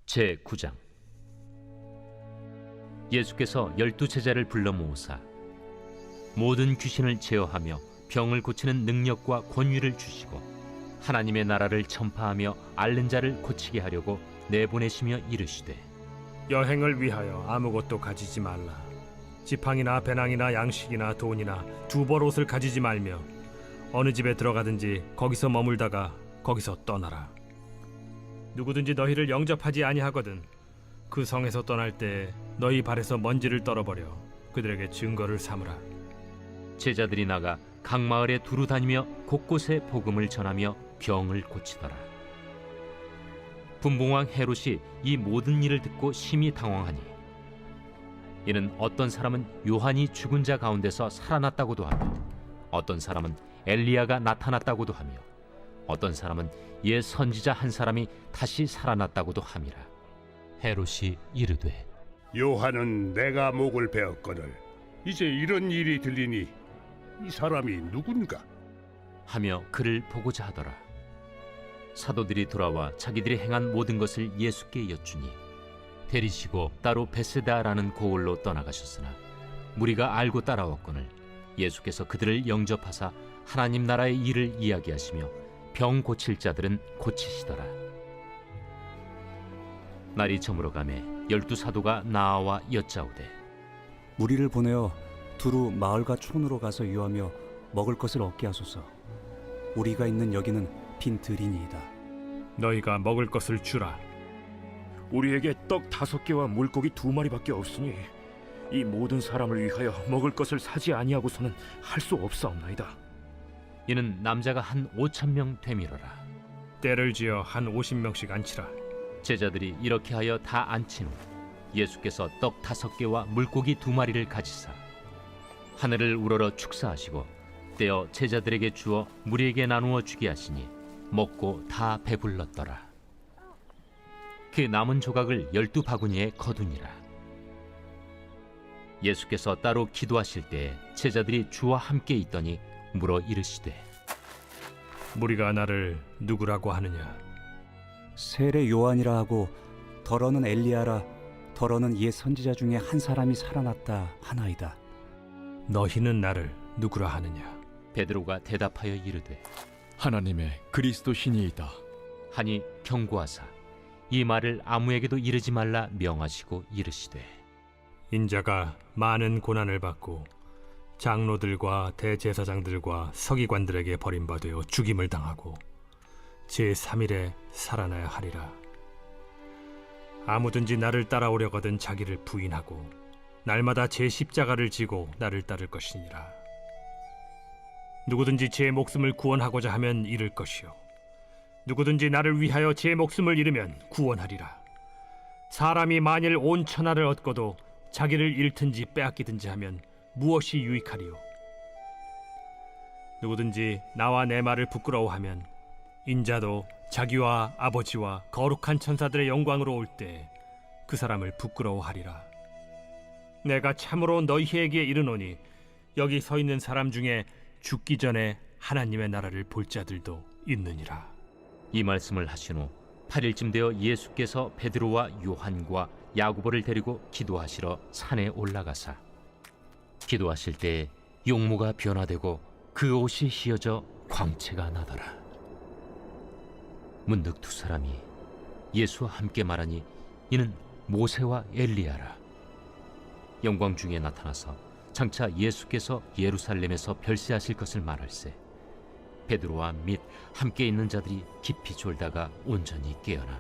제9장. 예수께서 12제자를 불러 모으사 모든 귀신을 제어하며 병을 고치는 능력과 권위를 주시고 하나님의 나라를 전파하며 앓는 자를 고치게 하려고 내보내시며 이르시되, 여행을 위하여 아무것도 가지지 말라. 지팡이나 배낭이나 양식이나 돈이나 두벌 옷을 가지지 말며 어느 집에 들어가든지 거기서 머물다가 거기서 떠나라. 누구든지 너희를 영접하지 아니하거든 그 성에서 떠날 때 너희 발에서 먼지를 떨어버려 그들에게 증거를 삼으라. 제자들이 나가 각 마을에 두루 다니며 곳곳에 복음을 전하며 병을 고치더라. 분봉왕 헤롯이 이 모든 일을 듣고 심히 당황하니, 이는 어떤 사람은 요한이 죽은 자 가운데서 살아났다고도 하며 어떤 사람은 엘리야가 나타났다고도 하며 어떤 사람은 옛 선지자 한 사람이 다시 살아났다고도 함이라. 헤롯이 이르되, 요한은 내가 목을 베었거늘 이제 이런 일이 들리니 이 사람이 누군가? 하며 그를 보고자 하더라. 사도들이 돌아와 자기들이 행한 모든 것을 예수께 여쭈니 데리시고 따로 베세다라는 고을로 떠나가셨으나 무리가 알고 따라왔거늘 예수께서 그들을 영접하사 하나님 나라의 일을 이야기하시며 병 고칠 자들은 고치시더라. 날이 저물어가매 12사도가 나아와 여짜오되, 무리를 보내어 두루 마을과 촌으로 가서 유하며 먹을 것을 얻게 하소서. 우리가 있는 여기는 빈 들이니이다. 너희가 먹을 것을 주라. 우리에게 떡 5개와 물고기 2마리밖에 없으니 이 모든 사람을 위하여 먹을 것을 사지 아니하고서는 할 수 없사옵나이다. 이는 남자가 한 5,000명 되밀어라. 때를 지어 한 50명씩 앉히라. 제자들이 이렇게 하여 다 앉힌 후 예수께서 떡 5개와 물고기 2마리를 가지사 하늘을 우러러 축사하시고 떼어 제자들에게 주어 무리에게 나누어 주게 하시니 먹고 다 배불렀더라. 그 남은 조각을 12바구니에 거두니라. 예수께서 따로 기도하실 때 제자들이 주와 함께 있더니 물어 이르시되, 무리가 나를 누구라고 하느냐? 세례 요한이라 하고 더러는 엘리야라, 더러는 옛 선지자 중에 한 사람이 살아났다 하나이다. 너희는 나를 누구라 하느냐? 베드로가 대답하여 이르되, 하나님의 그리스도시니이다. 하니 경고하사 이 말을 아무에게도 이르지 말라 명하시고 이르시되, 인자가 많은 고난을 받고 장로들과 대제사장들과 서기관들에게 버림받아 죽임을 당하고 제3일에 살아나야 하리라. 아무든지 나를 따라오려거든 자기를 부인하고 날마다 제 십자가를 지고 나를 따를 것이니라. 누구든지 제 목숨을 구원하고자 하면 잃을 것이요 누구든지 나를 위하여 제 목숨을 잃으면 구원하리라. 사람이 만일 온 천하를 얻고도 자기를 잃든지 빼앗기든지 하면 무엇이 유익하리요? 누구든지 나와 내 말을 부끄러워하면 인자도 자기와 아버지와 거룩한 천사들의 영광으로 올 때 그 사람을 부끄러워하리라. 내가 참으로 너희에게 이르노니 여기 서 있는 사람 중에 죽기 전에 하나님의 나라를 볼 자들도 있느니라. 이 말씀을 하신 후 8일쯤 되어 예수께서 베드로와 요한과 야고보를 데리고 기도하시러 산에 올라가사 기도하실 때 용모가 변화되고 그 옷이 휘어져 광채가 나더라. 문득 두 사람이 예수와 함께 말하니 이는 모세와 엘리야라. 영광 중에 나타나서 장차 예수께서 예루살렘에서 별세하실 것을 말할세 베드로와 및 함께 있는 자들이 깊이 졸다가 온전히 깨어나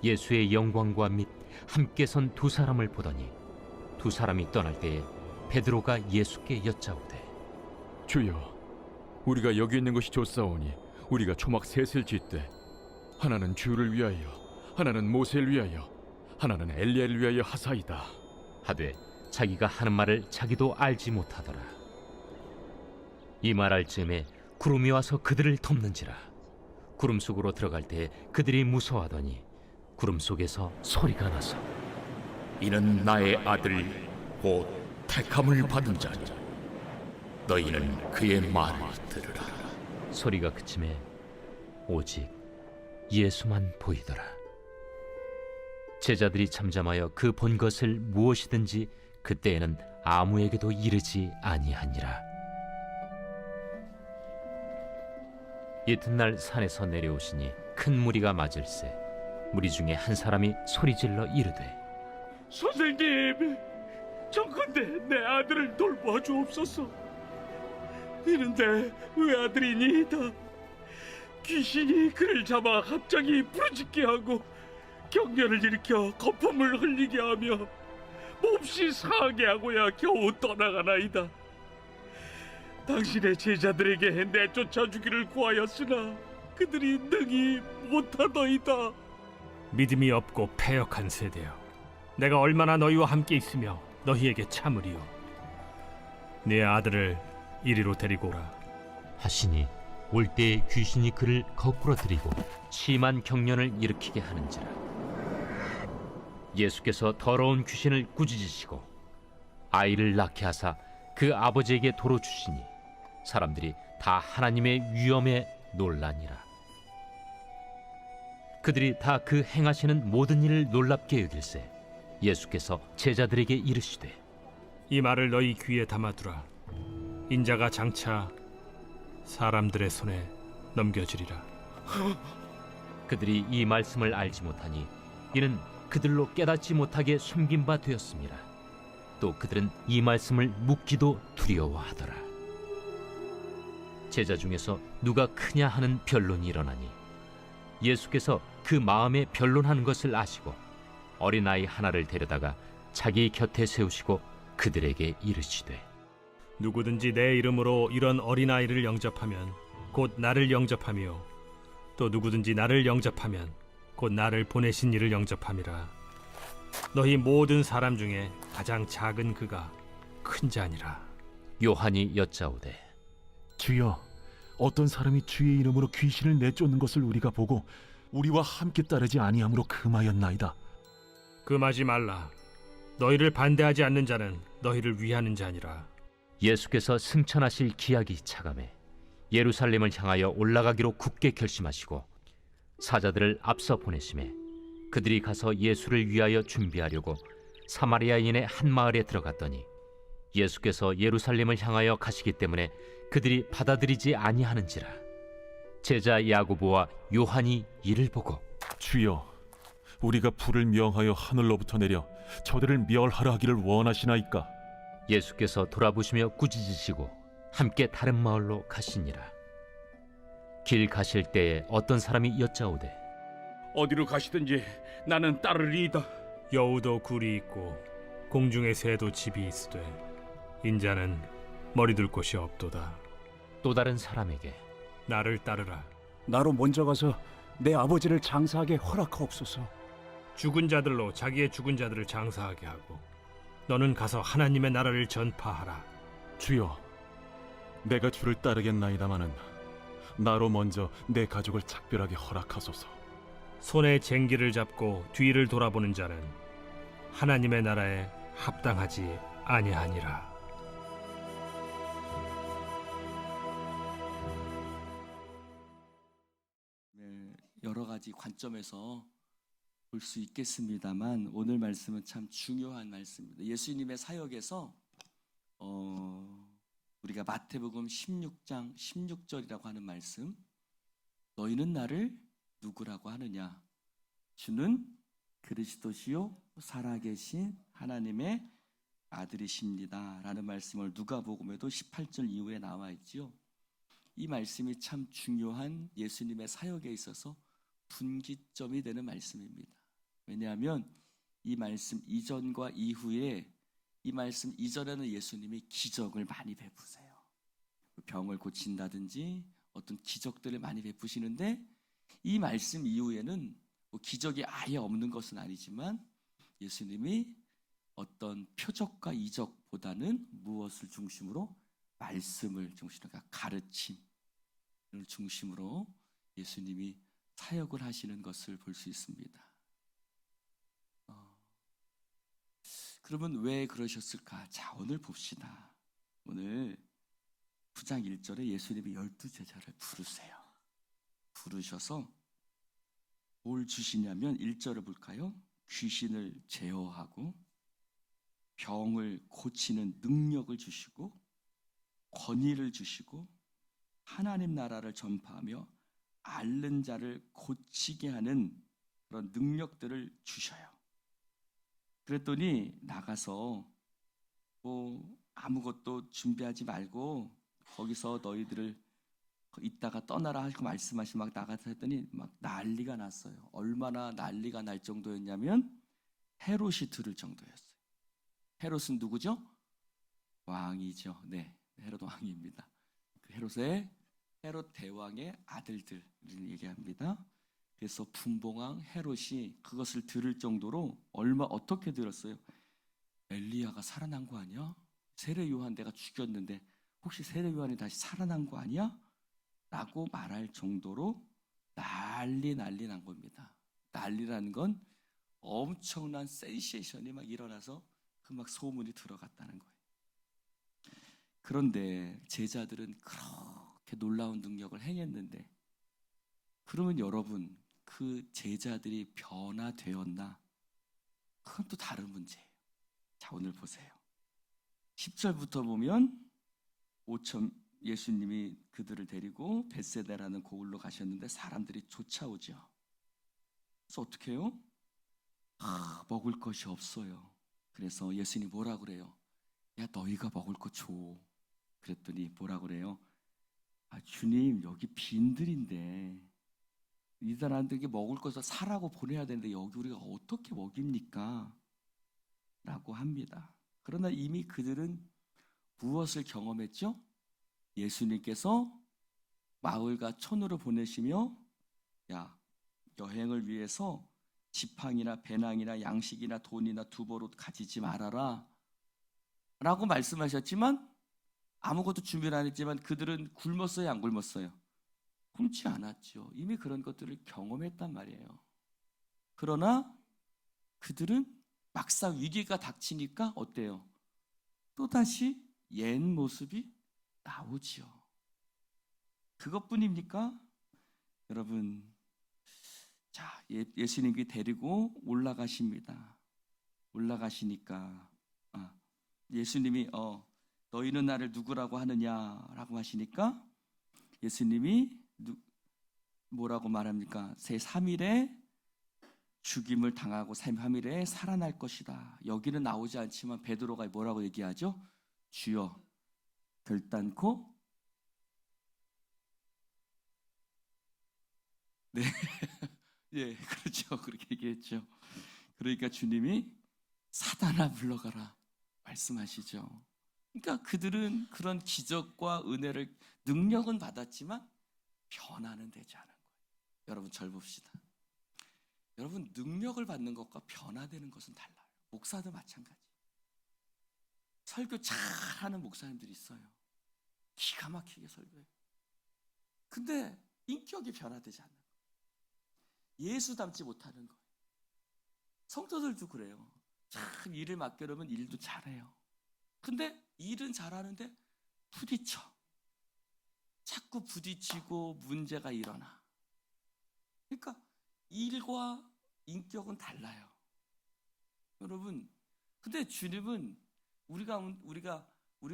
예수의 영광과 및 함께 선 두 사람을 보더니 두 사람이 떠날 때에 베드로가 예수께 여짜오되, 주여, 우리가 여기 있는 것이 좋사오니 우리가 초막 셋을 짓되 하나는 주를 위하여, 하나는 모세를 위하여, 하나는 엘리야를 위하여 하사이다 하되 자기가 하는 말을 자기도 알지 못하더라. 이 말할 즈음에 구름이 와서 그들을 덮는지라. 구름 속으로 들어갈 때 그들이 무서워하더니 구름 속에서 소리가 나서, 이는 나의 아들 곧 택함을 받은 자니 너희는 그의 말을 들으라. 소리가 그침에 오직 예수만 보이더라. 제자들이 잠잠하여 그 본 것을 무엇이든지 그때에는 아무에게도 이르지 아니하니라. 이튿날 산에서 내려오시니 큰 무리가 맞을세 무리 중에 한 사람이 소리질러 이르되 선생님, 정컨대 내 아들을 돌보아 주옵소서. 이는 내 외아들이니이다. 귀신이 그를 잡아 갑자기 부르짖게 하고 경련을 일으켜 거품을 흘리게 하며 몹시 상하게 하고야 겨우 떠나가나이다. 당신의 제자들에게 내쫓아 주기를 구하였으나 그들이 능히 못하더이다. 믿음이 없고 패역한 세대여, 내가 얼마나 너희와 함께 있으며 너희에게 참으리요. 네 아들을 이리로 데리고 오라. 하시니 올 때에 귀신이 그를 거꾸로 들이고 심한 경련을 일으키게 하는지라. 예수께서 더러운 귀신을 꾸짖으시고 아이를 낳게 하사 그 아버지에게 도로 주시니 사람들이 다 하나님의 위엄에 놀라니라. 그들이 다 그 행하시는 모든 일을 놀랍게 여길세 예수께서 제자들에게 이르시되 이 말을 너희 귀에 담아두라. 인자가 장차 사람들의 손에 넘겨지리라. 그들이 이 말씀을 알지 못하니 이는 그들로 깨닫지 못하게 숨긴 바 되었습니다. 또 그들은 이 말씀을 묻기도 두려워하더라. 제자 중에서 누가 크냐 하는 변론이 일어나니 예수께서 그 마음에 변론하는 것을 아시고 어린아이 하나를 데려다가 자기 곁에 세우시고 그들에게 이르시되 누구든지 내 이름으로 이런 어린아이를 영접하면 곧 나를 영접하며 또 누구든지 나를 영접하면 곧 나를 보내신 이를 영접함이라. 너희 모든 사람 중에 가장 작은 그가 큰 자니라. 요한이 여짜오되 주여, 어떤 사람이 주의 이름으로 귀신을 내쫓는 것을 우리가 보고 우리와 함께 따르지 아니함으로 금하였나이다. 금하지 말라. 너희를 반대하지 않는 자는 너희를 위하는 자니라. 예수께서 승천하실 기약이 차감해 예루살렘을 향하여 올라가기로 굳게 결심하시고 사자들을 앞서 보내심에 그들이 가서 예수를 위하여 준비하려고 사마리아인의 한 마을에 들어갔더니 예수께서 예루살렘을 향하여 가시기 때문에 그들이 받아들이지 아니하는지라. 제자 야고보와 요한이 이를 보고 주여, 우리가 불을 명하여 하늘로부터 내려 저들을 멸하라 하기를 원하시나이까? 예수께서 돌아보시며 꾸짖으시고 함께 다른 마을로 가시니라. 길 가실 때에 어떤 사람이 여짜오되 어디로 가시든지 나는 따르리이다. 여우도 굴이 있고 공중의 새도 집이 있으되 인자는 머리둘 곳이 없도다. 또 다른 사람에게 나를 따르라. 나로 먼저 가서 내 아버지를 장사하게 허락하옵소서. 죽은 자들로 자기의 죽은 자들을 장사하게 하고 너는 가서 하나님의 나라를 전파하라. 주여, 내가 주를 따르겠나이다마는 나로 먼저 내 가족을 작별하게 허락하소서. 손에 쟁기를 잡고 뒤를 돌아보는 자는 하나님의 나라에 합당하지 아니하니라. 여러 가지 관점에서 볼 수 있겠습니다만 오늘 말씀은 참 중요한 말씀입니다. 예수님의 사역에서 우리가 마태복음 16장 16절이라고 하는 말씀, 너희는 나를 누구라고 하느냐? 주는 그리스도시요 살아계신 하나님의 아들이십니다 라는 말씀을 누가복음에도 18절 이후에 나와 있지요. 이 말씀이 참 중요한 예수님의 사역에 있어서 분기점이 되는 말씀입니다. 왜냐하면 이 말씀 이전과 이후에, 이 말씀 이전에는 예수님이 기적을 많이 베푸세요. 병을 고친다든지 어떤 기적들을 많이 베푸시는데 이 말씀 이후에는 뭐 기적이 아예 없는 것은 아니지만 예수님이 어떤 표적과 이적보다는 무엇을 중심으로? 말씀을 중심으로, 그러니까 가르침을 중심으로 예수님이 사역을 하시는 것을 볼 수 있습니다. 그러면 왜 그러셨을까? 자, 오늘 봅시다. 오늘 9장 1절에 예수님이 12제자를 부르세요. 부르셔서 뭘 주시냐면 1절을 볼까요? 귀신을 제어하고 병을 고치는 능력을 주시고 권위를 주시고 하나님 나라를 전파하며 앓는 자를 고치게 하는 그런 능력들을 주셔요. 그랬더니 나가서 뭐 아무것도 준비하지 말고 거기서 너희들을 이따가 떠나라 하시고 말씀하시고 막 나가서 했더니 막 난리가 났어요. 얼마나 난리가 날 정도였냐면 헤롯이 들을 정도였어요. 헤롯은 누구죠? 왕이죠. 네, 헤롯 왕입니다. 그 헤롯 대왕의 아들들을 얘기합니다. 그래서 분봉왕 헤롯이 그것을 들을 정도로 어떻게 들었어요? 엘리야가 살아난 거 아니야? 세례 요한 내가 죽였는데 혹시 세례 요한이 다시 살아난 거 아니야? 라고 말할 정도로 난리 난 겁니다. 난리라는 건 엄청난 센세이션이 막 일어나서 그 막 소문이 들어갔다는 거예요. 그런데 제자들은 그렇게 놀라운 능력을 행했는데 그러면 여러분 그 제자들이 변화되었나? 그건 또 다른 문제예요. 자, 오늘 보세요. 10절부터 보면 예수님이 그들을 데리고 벳세다라는 고을로 가셨는데 사람들이 쫓아오죠. 그래서 어떻게 해요? 먹을 것이 없어요. 그래서 예수님이 뭐라 그래요? 야, 너희가 먹을 거 줘. 그랬더니 뭐라 그래요? 주님, 여기 빈들인데 이 사람들에게 먹을 것을 사라고 보내야 되는데 여기 우리가 어떻게 먹입니까? 라고 합니다. 그러나 이미 그들은 무엇을 경험했죠? 예수님께서 마을과 촌으로 보내시며 야, 여행을 위해서 지팡이나 배낭이나 양식이나 돈이나 두보로 가지지 말아라 라고 말씀하셨지만 아무것도 준비를 안 했지만 그들은 굶었어요, 안 굶었어요? 굶지 않았죠. 이미 그런 것들을 경험했단 말이에요. 그러나 그들은 막상 위기가 닥치니까 어때요? 또다시 옛 모습이 나오지요. 그것뿐입니까? 여러분, 자, 예수님이 데리고 올라가십니다. 올라가시니까 예수님이 너희는 나를 누구라고 하느냐라고 하시니까 예수님이 뭐라고 말합니까? 제3일에 죽임을 당하고 3일에 살아날 것이다. 여기는 나오지 않지만 베드로가 뭐라고 얘기하죠? 주여, 결단코 네, 예, 그렇죠. 그렇게 얘기했죠. 그러니까 주님이 사단아 물러가라 말씀하시죠. 그러니까 그들은 그런 기적과 은혜를 능력은 받았지만 변화는 되지 않은 거예요. 여러분 절 봅시다. 여러분 능력을 받는 것과 변화되는 것은 달라요. 목사도 마찬가지. 설교 잘하는 목사님들이 있어요. 기가 막히게 설교해요. 근데 인격이 변화되지 않는 거예요. 예수 닮지 못하는 거예요. 성도들도 그래요. 참 일을 맡겨놓으면 일도 잘해요. 근데 일은 잘하는데 부딪혀. 자꾸 부딪히고 문제가 일어나. 그러니까 일과 인격은 달라요. 여러분, 근데 주님은 우리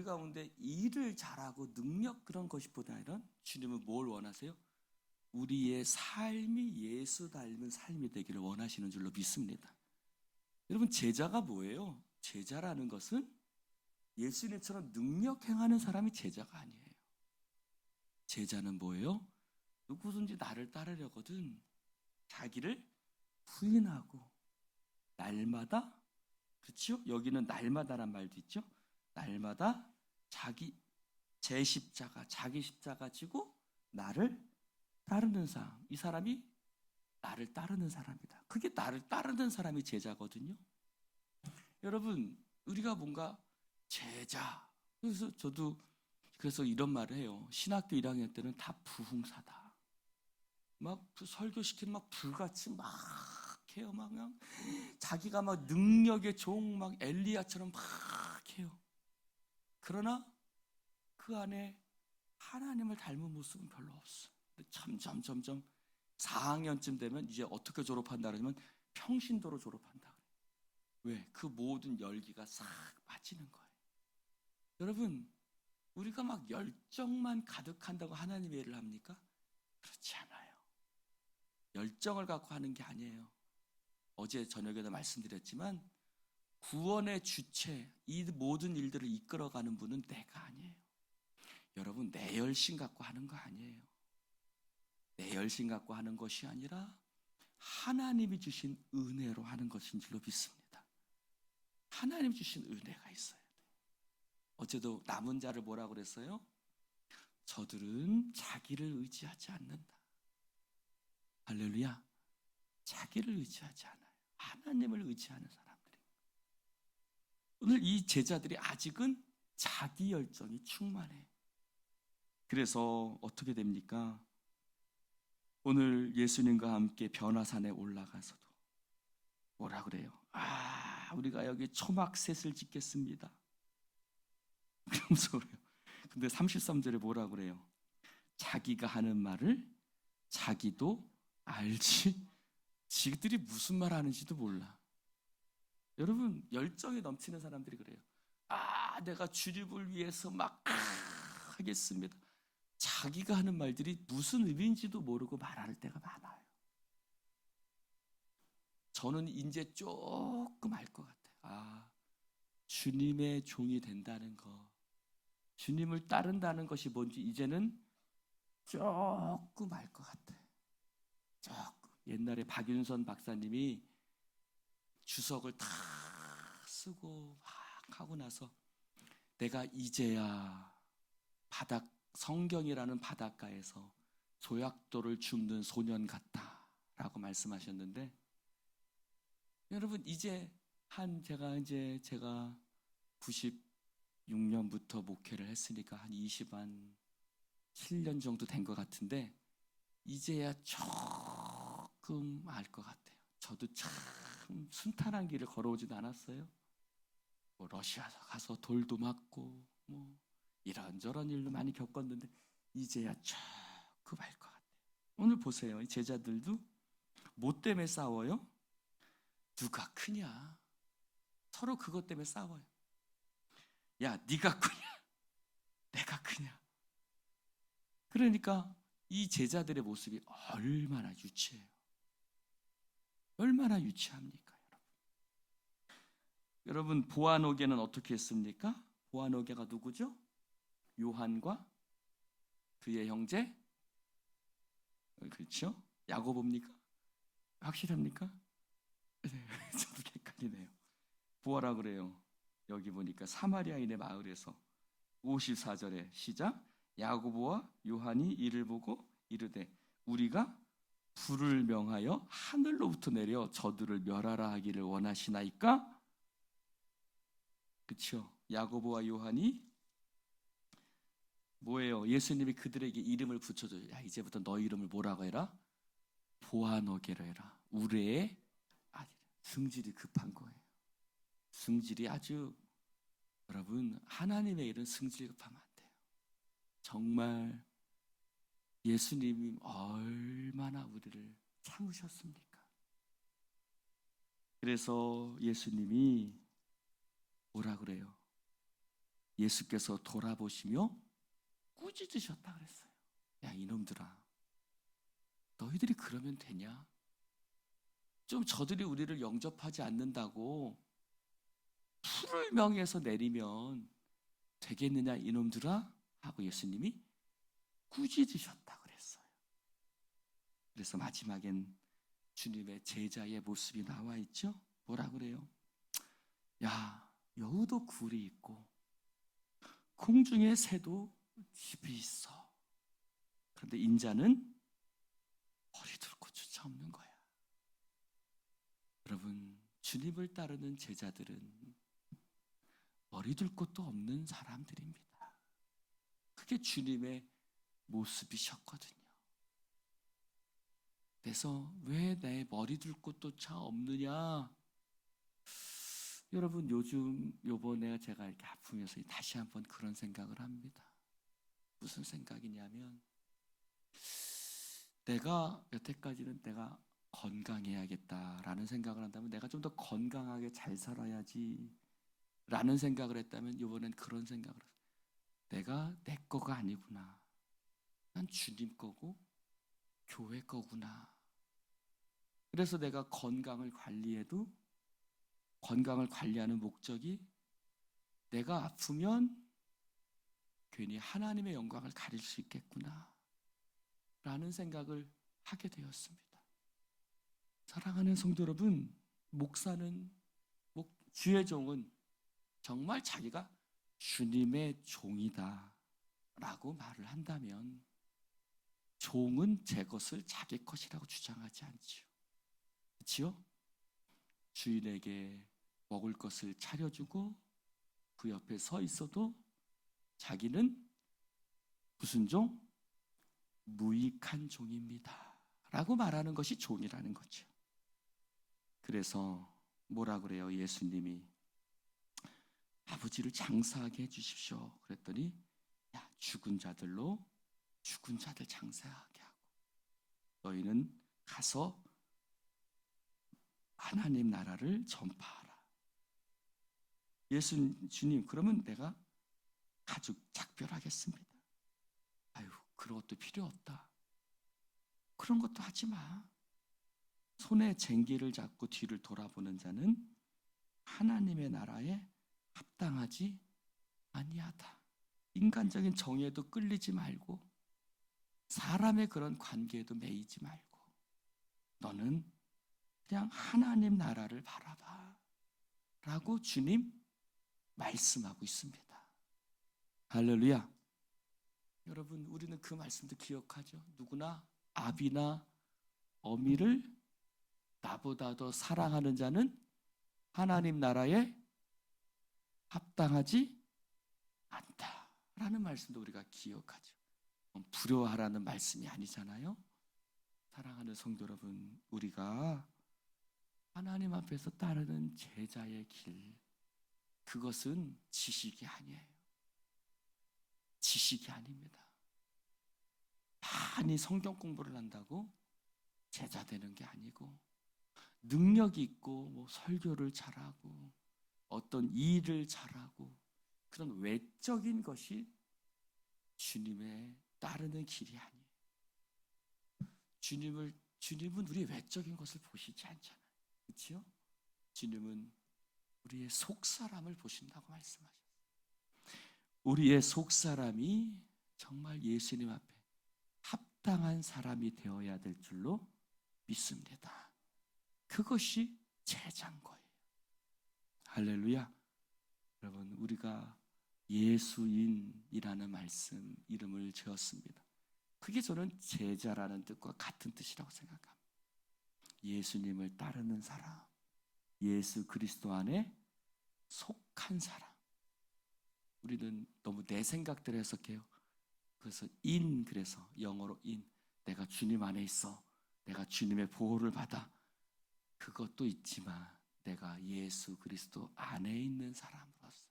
가운데 일을 잘하고 능력 그런 것보다 아니라 주님은 뭘 원하세요? 우리의 삶이 예수 닮은 삶이 되기를 원하시는 줄로 믿습니다. 여러분, 제자가 뭐예요? 제자라는 것은 예수님처럼 능력 행하는 사람이 제자가 아니에요. 제자는 뭐예요? 누구든지 나를 따르려거든 자기를 부인하고 날마다, 그렇죠? 여기는 날마다란 말도 있죠. 날마다 자기 십자가 지고 나를 따르는 사람. 이 사람이 나를 따르는 사람이다. 그게 나를 따르는 사람이 제자거든요. 여러분, 우리가 뭔가 제자. 그래서 저도 이런 말을 해요. 신학교 1학년 때는 다 부흥사다. 막 설교시키는 막 불같이 막 해요. 막 그냥 자기가 막 능력의 종 막 엘리야처럼 막 해요. 그러나 그 안에 하나님을 닮은 모습은 별로 없어. 점점 4학년쯤 되면 이제 어떻게 졸업한다 그러면 평신도로 졸업한다. 왜? 그 모든 열기가 싹 빠지는 거예요. 여러분, 우리가 막 열정만 가득한다고 하나님의 일을 합니까? 그렇지 않아요. 열정을 갖고 하는 게 아니에요. 어제 저녁에도 말씀드렸지만 구원의 주체, 이 모든 일들을 이끌어가는 분은 내가 아니에요. 여러분, 내 열심 갖고 하는 거 아니에요. 내 열심 갖고 하는 것이 아니라 하나님이 주신 은혜로 하는 것인 줄로 믿습니다. 하나님 주신 은혜가 있어요. 어제도 남은 자를 뭐라고 그랬어요? 저들은 자기를 의지하지 않는다. 할렐루야. 자기를 의지하지 않아요. 하나님을 의지하는 사람들이. 오늘 이 제자들이 아직은 자기 열정이 충만해. 그래서 어떻게 됩니까? 오늘 예수님과 함께 변화산에 올라가서도 뭐라 그래요? 우리가 여기 초막셋을 짓겠습니다. 그러면서 그래요. 근데 33절에 뭐라 그래요? 자기가 하는 말을 자기도 알지, 지들이 무슨 말 하는지도 몰라. 여러분, 열정이 넘치는 사람들이 그래요. 내가 주님을 위해서 막 하겠습니다. 자기가 하는 말들이 무슨 의미인지도 모르고 말할 때가 많아요. 저는 이제 조금 알 것 같아요. 주님의 종이 된다는 거, 주님을 따른다는 것이 뭔지 이제는 조금 알 것 같아요. 조금. 옛날에 박윤선 박사님이 주석을 다 쓰고 막 하고 나서 내가 이제야 성경이라는 바닷가에서 조약돌을 줍는 소년 같다라고 말씀하셨는데, 여러분, 제가 96년부터 목회를 했으니까 한 27년 정도 된 것 같은데, 이제야 조금 알 것 같아요. 저도 참 순탄한 길을 걸어오지도 않았어요. 러시아 가서 돌도 맞고 이런저런 일도 많이 겪었는데 이제야 조금 알 것 같아요. 오늘 보세요. 이 제자들도 뭐 때문에 싸워요? 누가 크냐? 서로 그것 때문에 싸워요. 야, 네가 크냐? 내가 크냐? 그러니까 이 제자들의 모습이 얼마나 유치해요. 얼마나 유치합니까, 여러분? 보아노게는 어떻게 했습니까? 보아노게가 누구죠? 요한과 그의 형제? 그렇죠? 야고보입니까? 확실합니까? 네, 저도 헷갈리네요. 보아라 그래요. 여기 보니까 사마리아인의 마을에서 54절에 시작. 야고보와 요한이 이를 보고 이르되 우리가 불을 명하여 하늘로부터 내려 저들을 멸하라 하기를 원하시나이까? 그렇죠? 야고보와 요한이 뭐예요? 예수님이 그들에게 이름을 붙여줘요. 야, 이제부터 너 이름을 뭐라고 해라? 보아노게로 해라. 우레의 아들. 승질이 급한 거예요. 승질이 아주, 여러분, 하나님의 일은 승질 급하면 안 돼요. 정말 예수님이 얼마나 우리를 참으셨습니까? 그래서 예수님이 뭐라 그래요? 예수께서 돌아보시며 꾸짖으셨다 그랬어요. 야, 이놈들아, 너희들이 그러면 되냐? 좀 저들이 우리를 영접하지 않는다고 풀을 명해서 내리면 되겠느냐, 이놈들아? 하고 예수님이 꾸짖으셨다 그랬어요. 그래서 마지막엔 주님의 제자의 모습이 나와 있죠. 뭐라 그래요? 야, 여우도 굴이 있고 공중의 새도 집이 있어. 그런데 인자는 머리 둘 곳조차 없는 거야. 여러분, 주님을 따르는 제자들은 머리 둘 곳도 없는 사람들입니다. 그게 주님의 모습이셨거든요. 그래서 왜 내 머리 둘 곳조차 없느냐? 여러분, 요번에 제가 이렇게 아프면서 다시 한번 그런 생각을 합니다. 무슨 생각이냐면, 내가 여태까지는 내가 건강해야겠다라는 생각을 한다면, 내가 좀 더 건강하게 잘 살아야지 라는 생각을 했다면, 이번엔 그런 생각을 했어요. 내가 내 거가 아니구나. 난 주님 거고 교회 거구나. 그래서 내가 건강을 관리해도 건강을 관리하는 목적이 내가 아프면 괜히 하나님의 영광을 가릴 수 있겠구나 라는 생각을 하게 되었습니다. 사랑하는 성도 여러분, 목사는, 주의 종은 정말 자기가 주님의 종이다 라고 말을 한다면, 종은 제 것을 자기 것이라고 주장하지 않지요. 그렇지요? 주인에게 먹을 것을 차려주고 그 옆에 서 있어도 자기는 무슨 종? 무익한 종입니다 라고 말하는 것이 종이라는 거죠. 그래서 뭐라 그래요? 예수님이 아버지를 장사하게 해주십시오 그랬더니, 야, 죽은 자들로 죽은 자들 장사하게 하고 너희는 가서 하나님 나라를 전파하라. 주님, 그러면 내가 가죽 작별하겠습니다. 아유, 그런 것도 필요 없다. 그런 것도 하지 마. 손에 쟁기를 잡고 뒤를 돌아보는 자는 하나님의 나라에 합당하지 아니하다. 인간적인 정의에도 끌리지 말고 사람의 그런 관계에도 매이지 말고 너는 그냥 하나님 나라를 바라봐 라고 주님 말씀하고 있습니다. 할렐루야. 여러분, 우리는 그 말씀도 기억하죠. 누구나 아비나 어미를 나보다 더 사랑하는 자는 하나님 나라에 합당하지 않다라는 말씀도 우리가 기억하죠. 두려워하라는 말씀이 아니잖아요. 사랑하는 성도 여러분, 우리가 하나님 앞에서 따르는 제자의 길, 그것은 지식이 아니에요. 지식이 아닙니다. 많이 성경 공부를 한다고 제자 되는 게 아니고, 능력이 있고 뭐 설교를 잘하고 어떤 일을 잘하고 그런 외적인 것이 주님의 따르는 길이 아니에요. 주님은 우리 외적인 것을 보시지 않잖아요. 그렇죠? 주님은 우리의 속사람을 보신다고 말씀하셨어요. 우리의 속사람이 정말 예수님 앞에 합당한 사람이 되어야 될 줄로 믿습니다. 그것이 제자인 거예요. 할렐루야. 여러분, 우리가 예수인이라는 말씀, 이름을 지었습니다. 그게 저는 제자라는 뜻과 같은 뜻이라고 생각합니다. 예수님을 따르는 사람, 예수 그리스도 안에 속한 사람. 우리는 너무 내 생각대로 해석해요. 그래서 그래서 영어로 내가 주님 안에 있어, 내가 주님의 보호를 받아. 그것도 있지만 내가 예수 그리스도 안에 있는 사람으로서,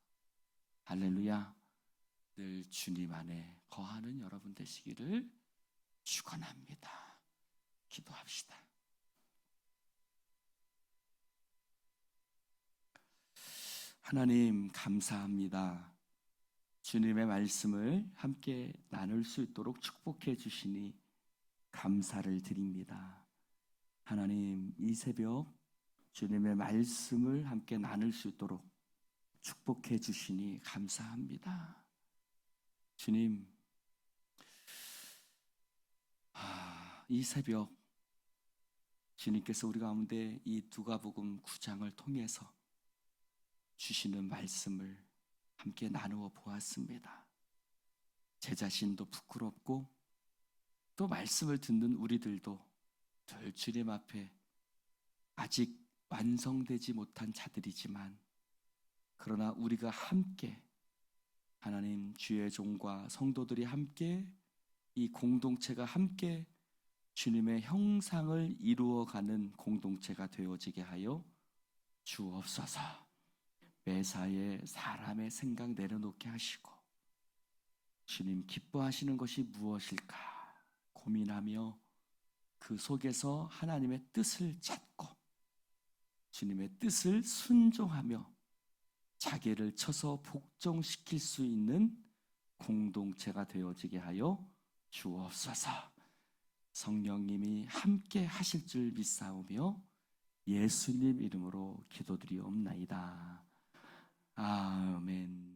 할렐루야, 늘 주님 안에 거하는 여러분 되시기를 축원합니다. 기도합시다. 하나님, 감사합니다. 주님의 말씀을 함께 나눌 수 있도록 축복해 주시니 감사를 드립니다. 하나님, 이 새벽 주님의 말씀을 함께 나눌 수 있도록 축복해 주시니 감사합니다. 주님, 이 새벽 주님께서 우리 가운데 이 누가복음 9장을 통해서 주시는 말씀을 함께 나누어 보았습니다. 제 자신도 부끄럽고 또 말씀을 듣는 우리들도 늘 주님 앞에 아직 완성되지 못한 자들이지만, 그러나 우리가 함께, 하나님 주의 종과 성도들이 함께, 이 공동체가 함께 주님의 형상을 이루어가는 공동체가 되어지게 하여 주옵소서. 매사에 사람의 생각 내려놓게 하시고, 주님 기뻐하시는 것이 무엇일까 고민하며 그 속에서 하나님의 뜻을 찾고 주님의 뜻을 순종하며 자기를 쳐서 복종시킬 수 있는 공동체가 되어지게 하여 주옵소서. 성령님이 함께 하실 줄 믿사오며 예수님 이름으로 기도드리옵나이다. 아멘.